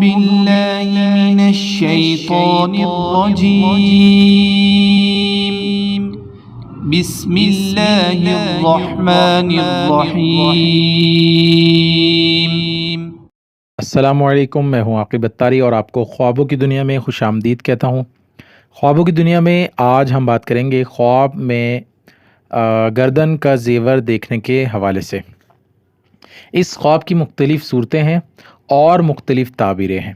بالله من الشيطان الرجيم بسم الله الرحمن الرحيم۔ السلام علیکم، میں ہوں عاقب اتاری اور آپ کو خوابوں کی دنیا میں خوش آمدید کہتا ہوں۔ خوابوں کی دنیا میں آج ہم بات کریں گے خواب میں گردن کا زیور دیکھنے کے حوالے سے۔ اس خواب کی مختلف صورتیں ہیں اور مختلف تعبیریں ہیں۔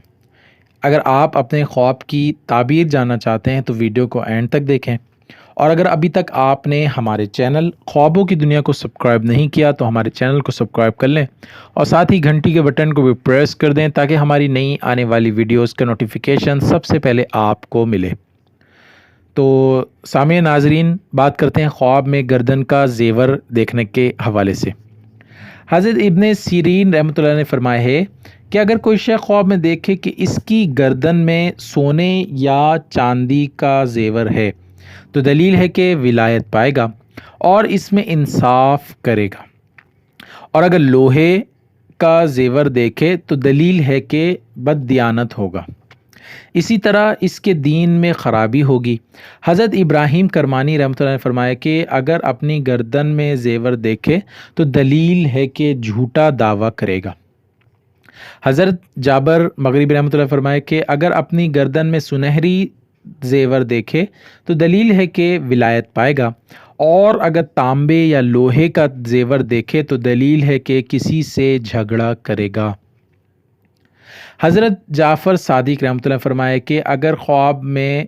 اگر آپ اپنے خواب کی تعبیر جاننا چاہتے ہیں تو ویڈیو کو اینڈ تک دیکھیں، اور اگر ابھی تک آپ نے ہمارے چینل خوابوں کی دنیا کو سبسکرائب نہیں کیا تو ہمارے چینل کو سبسکرائب کر لیں اور ساتھ ہی گھنٹی کے بٹن کو بھی پریس کر دیں تاکہ ہماری نئی آنے والی ویڈیوز کا نوٹیفیکیشن سب سے پہلے آپ کو ملے۔ تو سامعین ناظرین، بات کرتے ہیں خواب میں گردن کا زیور دیکھنے کے حوالے سے۔ حضرت ابن سیرین رحمۃ اللہ نے فرمایا ہے کہ اگر کوئی شخص خواب میں دیکھے کہ اس کی گردن میں سونے یا چاندی کا زیور ہے تو دلیل ہے کہ ولایت پائے گا اور اس میں انصاف کرے گا، اور اگر لوہے کا زیور دیکھے تو دلیل ہے کہ بددیانت ہوگا، اسی طرح اس کے دین میں خرابی ہوگی۔ حضرت ابراہیم کرمانی رحمۃ اللہ نے فرمایا کہ اگر اپنی گردن میں زیور دیکھے تو دلیل ہے کہ جھوٹا دعویٰ کرے گا۔ حضرت جابر مغربی رحمۃ اللہ نے فرمایا کہ اگر اپنی گردن میں سنہری زیور دیکھے تو دلیل ہے کہ ولایت پائے گا، اور اگر تانبے یا لوہے کا زیور دیکھے تو دلیل ہے کہ کسی سے جھگڑا کرے گا۔ حضرت جعفر صادق رحمۃ اللہ نے فرمایا کہ اگر خواب میں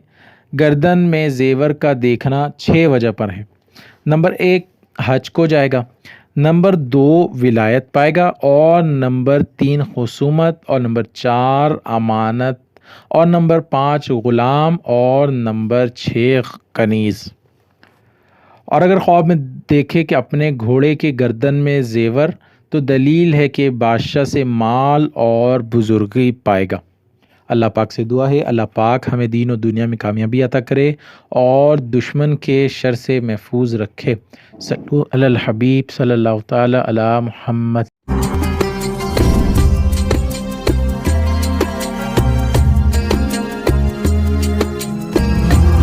گردن میں زیور کا دیکھنا 6 وجہ پر ہے۔ نمبر 1 حج کو جائے گا، نمبر 2 ولایت پائے گا، اور نمبر 3 خصومت، اور نمبر 4 امانت، اور نمبر 5 غلام، اور نمبر 6 کنیز۔ اور اگر خواب میں دیکھے کہ اپنے گھوڑے کے گردن میں زیور تو دلیل ہے کہ بادشاہ سے مال اور بزرگی پائے گا۔ اللہ پاک سے دعا ہے اللہ پاک ہمیں دین و دنیا میں کامیابی عطا کرے اور دشمن کے شر سے محفوظ رکھے۔ صلو علی الحبیب صلی اللہ تعالی علی محمد۔